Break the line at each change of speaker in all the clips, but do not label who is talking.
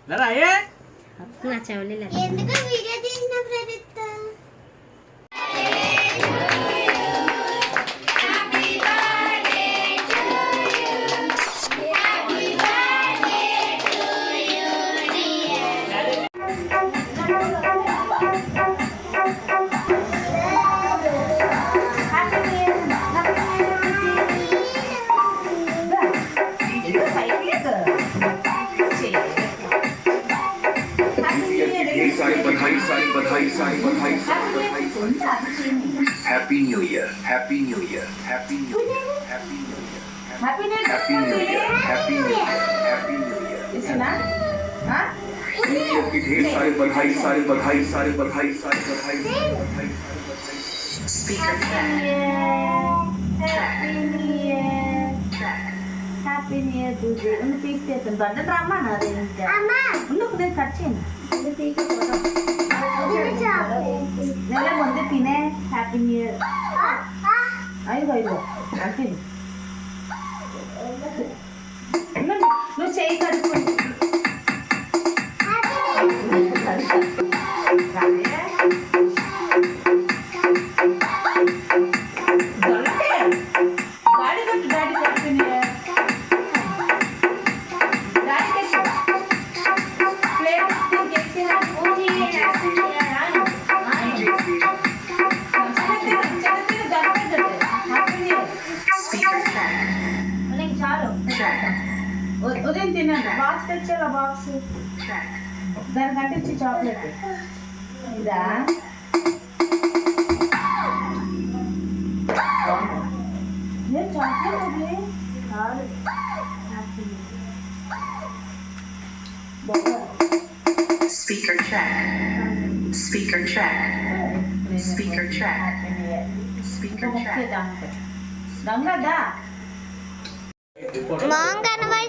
నా చెవులు
ఎందుకు వీడియో తీసిన Pradeep
Happy New Year, Happy New Year, Happy New Year, Happy New Year, Happy New Year, Happy New Year, Happy New Year, Happy New Year.
इसना हाँ
की ढेर सारे बधाई सारे बधाई सारे बधाई सारे बधाई
Speaker Happy New Year तुझे उन पीस के तुम बंद ड्रामा ना दे इनका उन लोग ने कच्चे ना उन पीस के నెల ముందు తినే హ్యాపీ న్యూ ఇయర్ అయ్యో అయ్యో అంటే నువ్వు చేయి కడుక్కుంటు గాడి కొట్టు daddy happy new year daddy case plate చేసి ఉదయం తిన్నాను బాక్స్ తెచ్చారా బాక్స్ దానికంటే ఇచ్చి చాక్లెట్ ఇదా చాక్లెట్ అది కాదు
Speaker check. Speaker check. Speaker check. Speaker check.
దంగదా
మాంగ్ కనబడి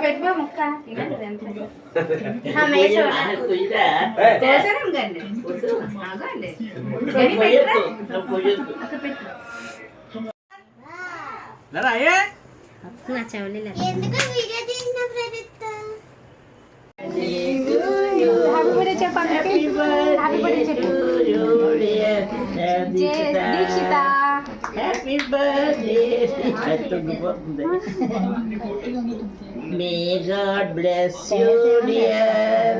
పెట్టుకో ముక్క
నా చెవులు
ఎందుకు వీడియో తీసిన ప్రదీప్
హ్యాపీ బర్త్డే చెప్పండి హ్యాపీ బర్త్డే చెప్పు Dikshita
Happy birthday.
May God bless you dear,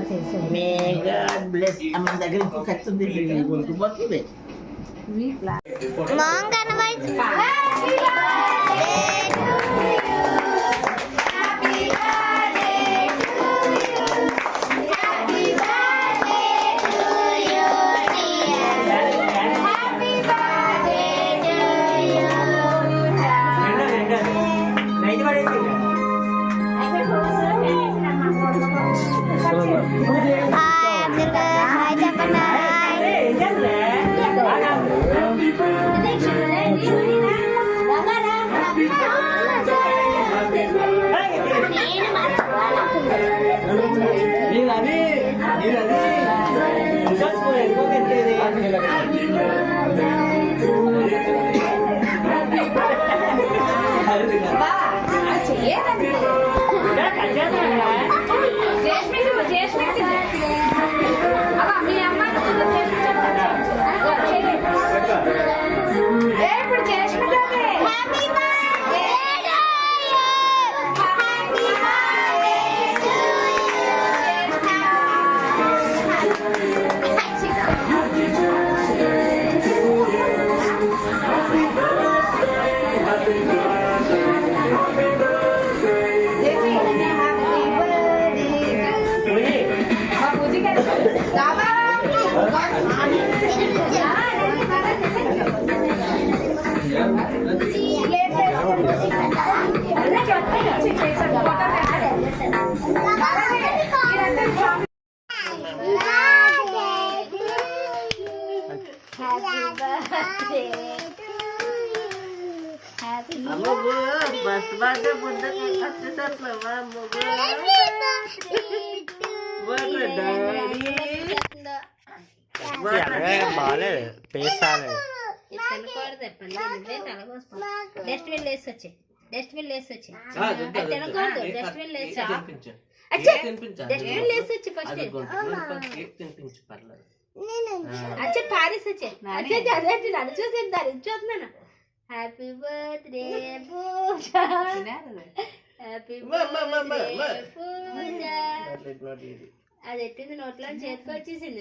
may God bless. అమ్మ దగ్గర ఇంకో కత్తి ఉంది, గుర్తుపోతుంది.
Mom కనబడుతుంది. హాయ్ అందరికీ హాయ్ చెప్పండి.
బస్ బాగా ముందుకు వచ్చేటట్లవా
బాగాలేదు పేసాలి.
డస్ట్బిన్ లేసి వచ్చి డస్ట్బిన్ లేసి వచ్చి తినకూడదు. డస్ట్బిన్ లేసి డస్ట్బిన్ లేసి వచ్చి ఫస్ట్ అచ్చే పారిస్ వచ్చే అచ్చే అదే నన్ను చూసి చూస్తున్నాను. హ్యాపీ బర్త్డే పూజా, హ్యాపీ బర్త్డే పూజా. అది ఎట్టింది నోట్లో చేతికి వచ్చేసింది.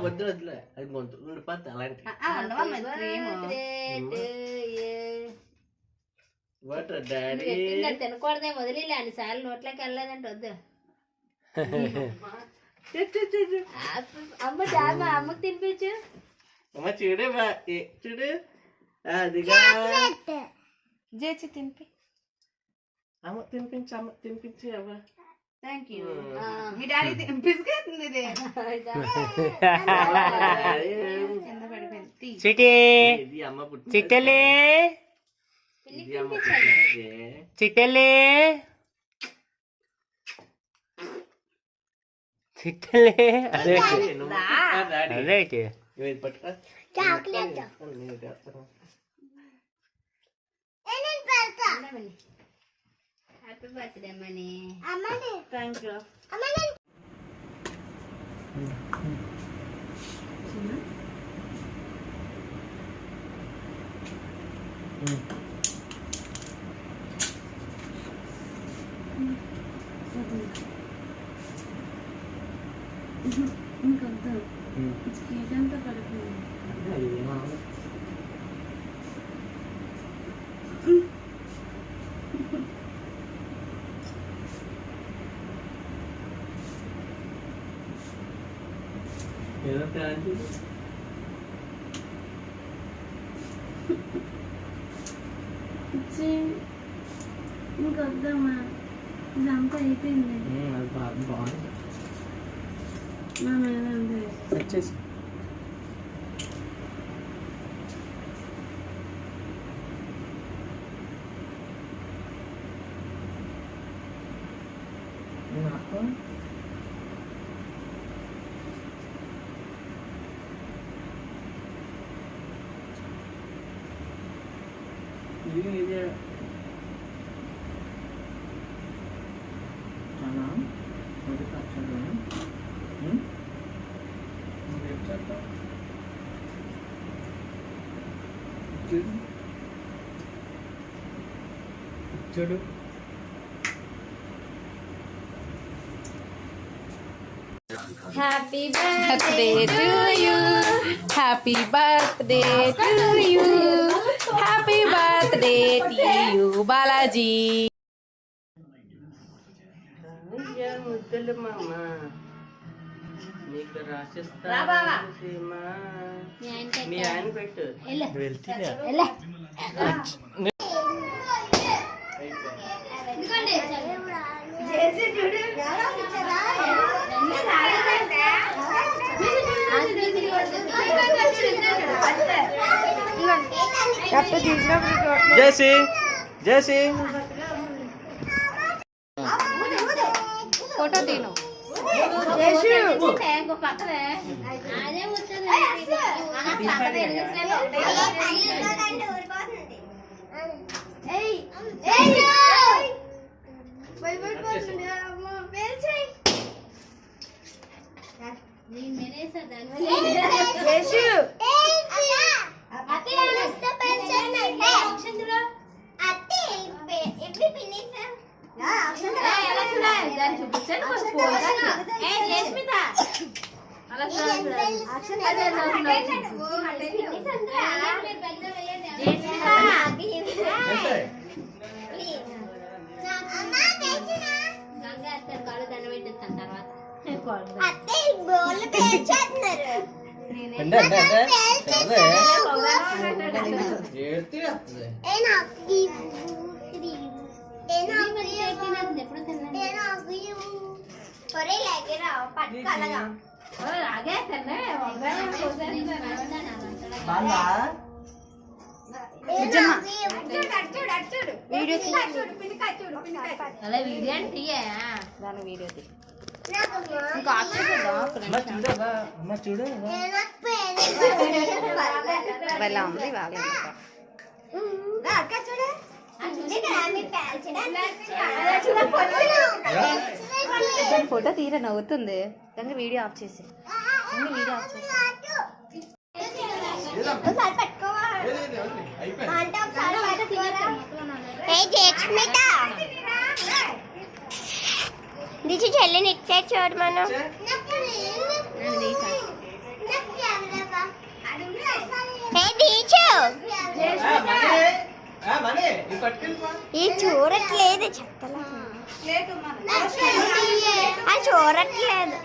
వద్దు వద్దులే, అది గొంతు పత్తి అలాంటి
తినకూడదే వదిలే అన్నిసార్లు నోట్లోకి వెళ్ళలేదంటే వద్దు. అమ్మ చాలు అమ్మకి తినిపించు.
అమ్మ చూడు చూడు అదిగా
చేసి తినిపి.
అమ్మ తినిపించు, అమ్మ తినిపించి. అమ్మ
thank you. Me daddy biscuit
Chitti
ఇది అమ్మ పుట్టిన
చిట్టలే
ఇది అమ్మ పుట్టినదే.
చిట్టలే చిట్టలే అదే అదే
పట్టుకో
చాక్లెట్
హ్యాపీ బర్త్డే మనీ.
అమ్మని
థ్యాంక్ యూ.
అమ్మని
ఇంకొద్దు స్వీట్ అంతా పడుతుంది. ఇంకొద్దామా, ఇదంతా అయిపోయింది.
బాగుంది
మా మేడం
వచ్చేసి ఇది
చూడు.
Happy birthday to you, happy birthday to you, happy birthday to you Balaji.
ముద్దులు మామ నీకు రాసిస్తా. మీ ఆయన పెట్టు. వెళ్తుందా? జేసీ జేసీ
ఫోటో తీను.
చూడు.
ఎలా ఉంది బాగా. ఫోటో తీర నవ్వుతుంది కానీ వీడియో ఆఫ్ చేసి వీడియో ఆఫ్ చేసి
దిశ చెల్లిని ఇచ్చే చూడు మనం. ఈ చూడట్లేదు చెత్తలా చూడట్లేదు.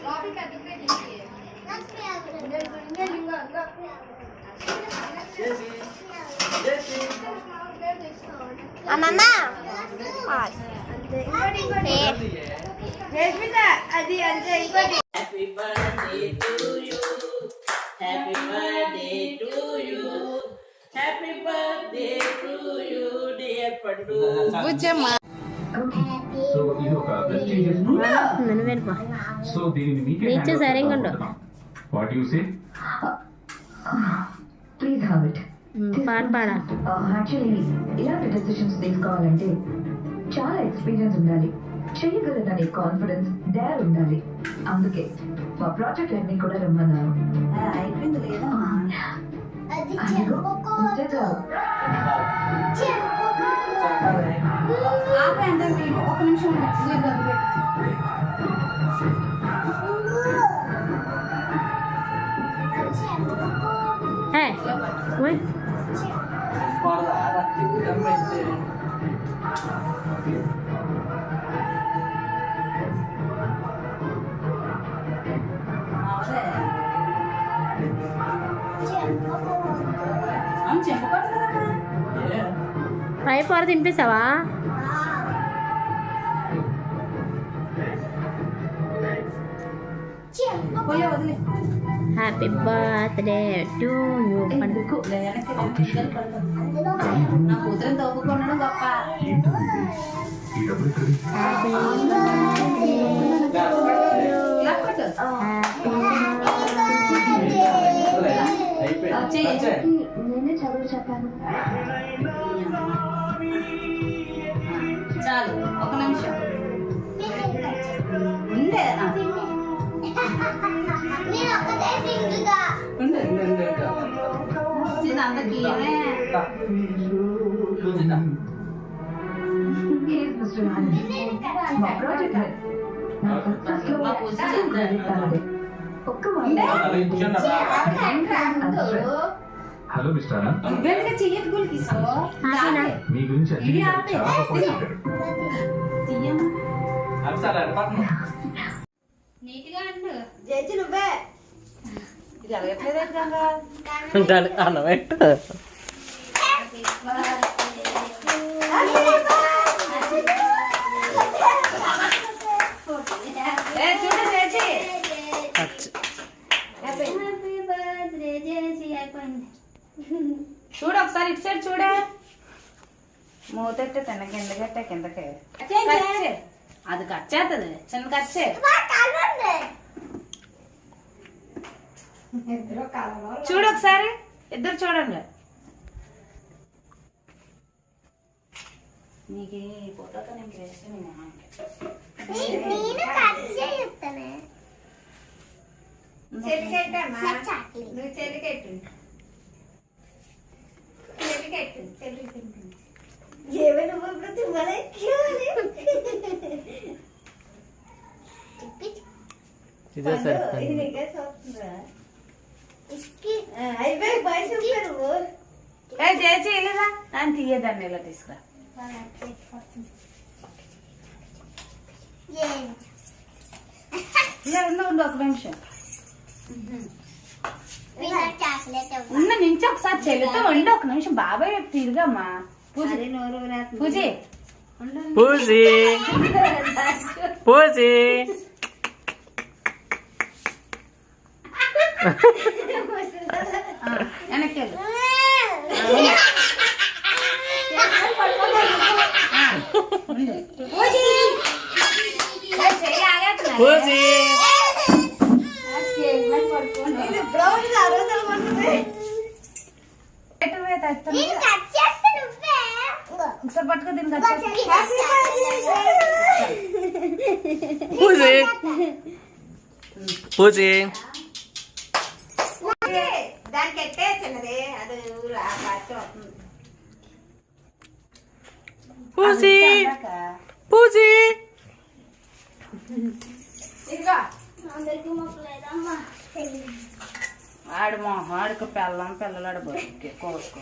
అమ్మమ్మ
happy birthday to you, happy birthday to you, happy birthday to you dear పట్టు.
Bujjamma
please have it.
పాట పాడా.
యాక్చువల్లీ ఇలాంటి డెసిషన్స్ తీసుకోవాలంటే చాలా ఎక్స్పీరియన్స్ ఉండాలి, చేయగలదనే కాన్ఫిడెన్స్ డేర్ ఉండాలి. అందుకే మా ప్రాజెక్ట్ అన్ని కూడా రమ్మన్నారు. అదిగో వచ్చేసారు.
ఒక నిమిషం
పై పొర తినిపిస్తావా? Happy birthday to you.
నా కూతురు తవ్వుకున్నాడు గొప్ప.
నేనే చదువు చెప్పాను.
చాలు ఒక నిమిషం ఉండే అందరికి
రాలేదు మా ప్రాజెక్ట్ నాకు ఫస్ట్ లో క్రెడిట్ కావాలి ఒక్క
హలో మిస్టర్ ఆనంద్
నువ్వెందుకు చెయ్యదు గుల్కి సో
మీ గురించి అన్ని చాలా గొప్పగా చెప్పారు
నీట్గా అండు
చేసి నువ్వే
ఇది అడగట్లేదు గంగా
దానికి అన్నం పెట్టు.
చూడు చేసి
అచ్చ.
చూడు ఒకసారి ఇటు సైడ్ చూడ మూతెట్టు తిన్న కిందకెట్ట కిందకే అది కట్ చేస్తుంది చిన్న కట్ చే చూడు ఒకసారి ఇద్దరు చూడండి నీకు ఈ ఫోటోతో నేను వేస్తే మీ మొహానికి నువ్వు చెల్లికెట్టు
ఇదే సరే
చేసి వెళ్ళదా అని తీయదాన్ని ఇలా తీసుకురా ఇలా ఉండు ఒక నిమిషం ఉన్న నుంచి ఒకసారి చెల్లితో ఉండి ఒక నిమిషం బాబాయ్ తిరుగమ్మా పూజీ పూజీ
పూజీ పూజీ
వెనక్కి వెళ్ళు
పూజీ
ఒకసారి పట్టుకో దీనికి
పూజీ పూజీ
దానికి ఎట్టేసినది అది
పూజీ పూజీ
ఆడు మొహాడుకు పెళ్ళం పిల్లలాడు కోసుకో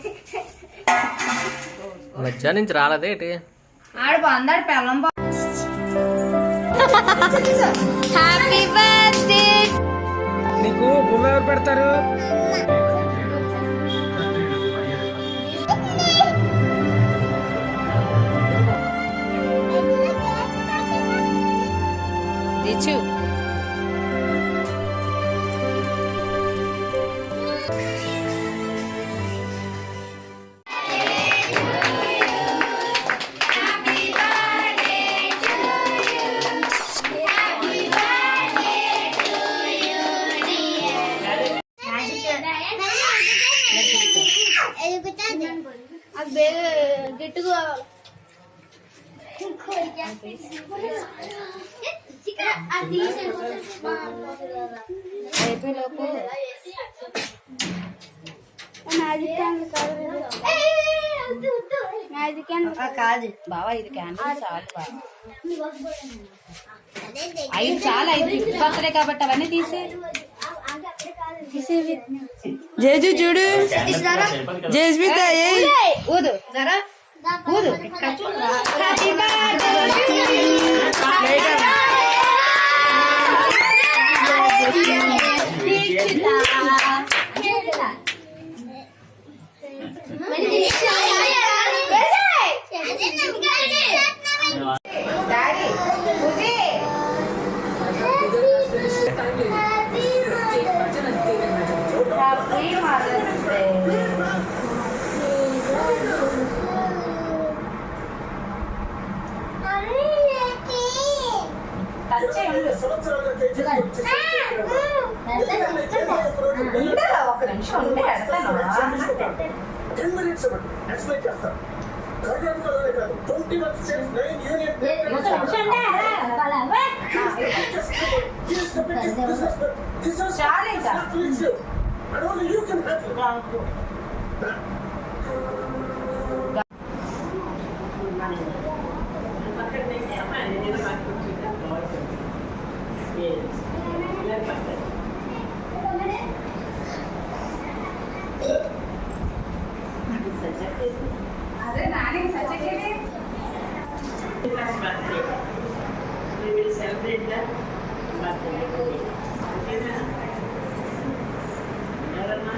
మధ్య నుంచి రాలేదేటి
ఆడు బాగుందాడు పెళ్ళం
హ్యాపీ బర్త్డే
నీకు బొమ్మ ఎవరు పెడతారు
దిచు అయిపోయేలోపు కాదు బావా ఇది క్యాండిల్ చాలు బావా 5 చాలు 5 బర్త్డే కాబట్టి అవన్నీ తీసేవి
జేజు చూడు జేస్మిత
ఊదు జరా ఊదు హ్యాపీ ఒక నిమిషం ఉండే
చాలేదా
అదే Nani certificate
We will celebrate the birthday. Okay, na? ఎవరన్నా?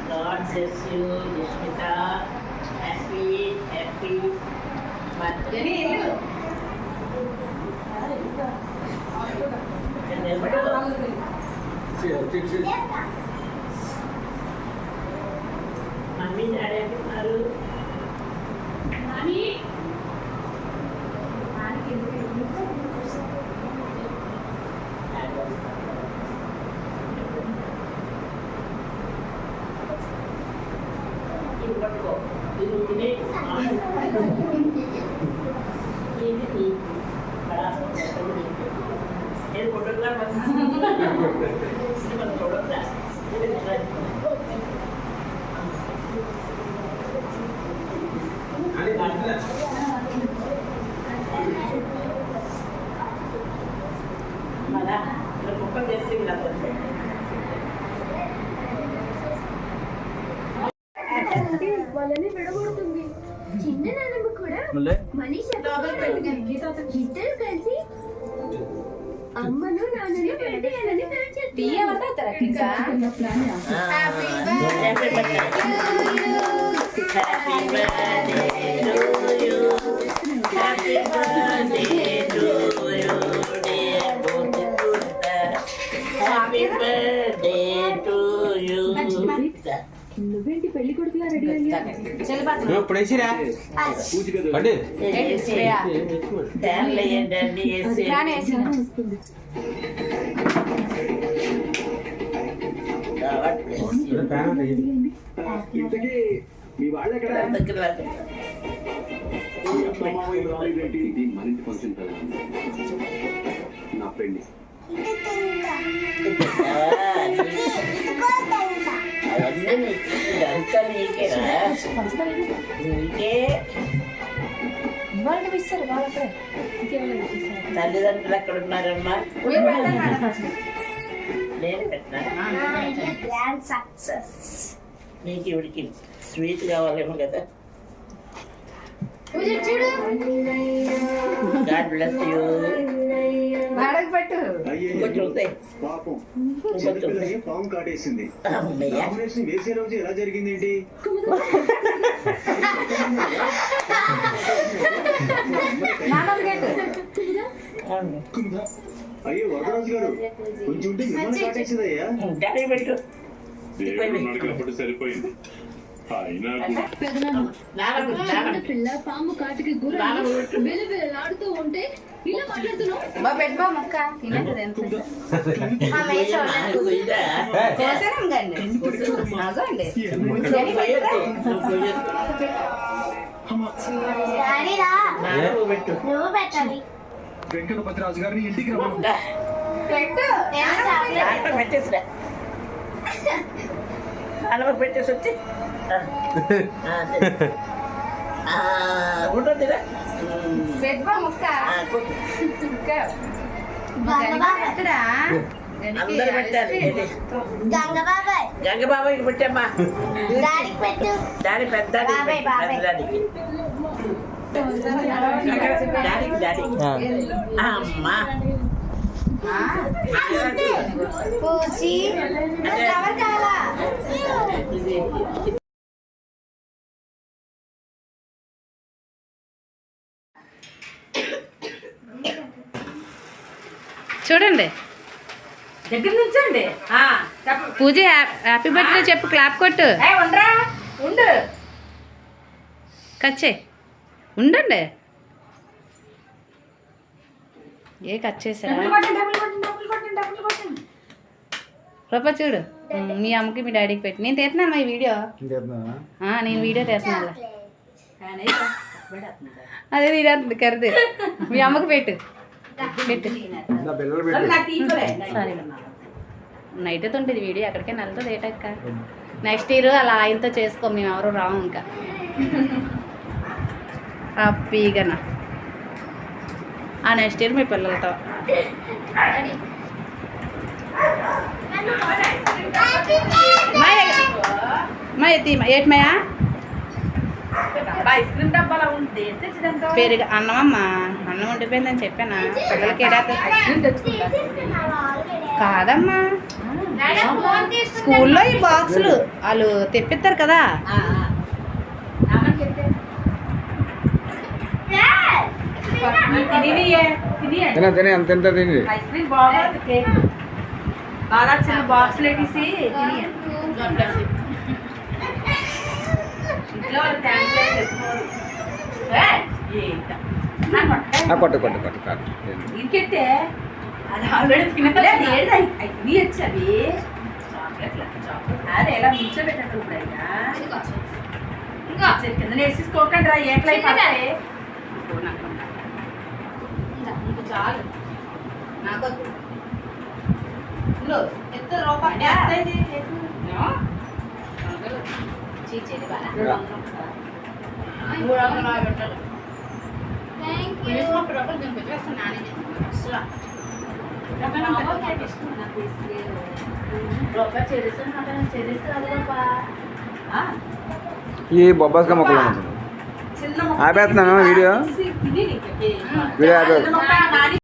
God bless you, Jashmita. Happy birthday. Mummy daddy అంటున్నారు. ఇది పట్టుకో, ఇది తినే ఇది నీ ఏది ఫోటోగ్రాఫ్ ఫోటోగ్రాఫ్ మళ్ళా కుక్క చేసి
వాళ్ళని విడగొడుతుంది. చిన్న నాన్నమ్మ కూడా మనీష్ ఇద్దరు కలిసి అమ్మను నాన్నను విడదీయాలని ప్లాన్ చేస్తున్నారు.
నువ్వేంటి పెళ్లి కొడుకులా రెడీ
ఇప్పుడు వేసిరా అంటే
మీ వాళ్ళ ఎక్కడ ఇది మరింత ఫంక్షన్ కదా నా ఫ్రెండ్
తల్లిదండ్రులు ఎక్కడ ఉన్నారమ్మా? నేను పెట్టినా
గ్రాండ్ సక్సెస్.
నీకు ఇవిడికి స్వీట్ కావాలేమో కదా.
పూజ చూడు.
God bless you.
వాడకు పెట్టు.
కొంచెం ఉంది.
పాపం
కొంచెం ఉంది.
పాము కాటేసింది.
అమ్మయ్య.
నామినేషన్ వేసే రోజు ఎలా జరిగిందేంటి? అయ్యో వరదరాజు గారు కొంచెం ఉంటే మిమ్మల్ని కాటేసిందయ్యా.
డాడీ పెట్టు.
సరిపోయింది.
పిల్ల పాము కాటికి బిలబిలాడుతూ ఉంటే ఇలా మాట్లాడుతున్నావు.
పెట్టు మొక్క తినదు ఎంత
ఇదా?
కోసరం కండి అదండి
డాడీ రా.
నాకు పెట్టు.
నువ్వు పెట్టాలి.
వెంకటపతి రాజు గారిని ఇంటికి రమ్మను.
పెట్టు.
దాంట్లో పెట్టేసిరా. దాంట్లో పెట్టేసి వచ్చి ఉంటుందిరా.
పెట్టు మొక్క
గంగబాబాయ్.
అందరు పెట్టాలి.
గంగబాబాయ్.
గంగబాబాకి పెట్టమ్మా.
డాడీకి పెట్టు.
డాడీ పెద్ద
బాబాయ్, బాబాయ్.
డాడీకి డాడీకి అమ్మా.
పూచి ఎవరు కావాలా?
చూడండి
దగ్గర నుంచండి.
పూజ హ్యాపీ బర్త్డే చెప్పు క్లాప్ కొట్టు
ఉండరా ఉండు.
కచ్చే ఉండండి ఏ కట్ చేసారా రూపా చూడు మీ అమ్మకి మీ డాడీకి పెట్టి నేను తీస్తున్నాను మా ఈ వీడియో నేను వీడియో తీస్తున్నాను అదే తీరేస్తుంది కరిది మీ అమ్మకి పెట్టు పెట్టు సరే నైట్ ఉంటుంది వీడియో ఎక్కడికైనా వెళ్తుంది ఏటక్క నెక్స్ట్ ఇయర్ అలా ఆయనతో చేసుకో మేము ఎవరు రాము ఇంకా హ్యాపీగా నెక్స్ట్ ఇయర్ మీ పిల్లలతో ఏట్మయా
ఐస్ క్రీమ్ డబ్బాలా ఉంది. తెచ్చిదంతా
పెరుగు అన్నమమ్మా అన్నం ఉండిపోయిందని చెప్పానా పిల్లలకి కాదమ్మా స్కూల్లో ఈ బాక్సులు వాళ్ళు తెప్పిస్తారు కదా
ఐస్ క్రీమ్ బాగుంది. కేక్ బాగా చిన్న బాక్స్లో వేసి ఇంట్లో వాళ్ళు థ్యాంక్స్ ఇంకెట్టే అది ఆల్రెడీ తినలేదు. అవి తినేయచ్చు. అవి చాక్లెట్ అదే ఎలా మించబెట్టట్టు ఇంకా కింద వేసేసుకోకండి రా ఏట్లయి పడతాయి.
చాలు నాకు రూపాయలు
ఈ బొబ్బాస్గా మొక్కలు ఆపేస్తున్నాను వీడియో
చిన్న
ఆపేస్తున్నాను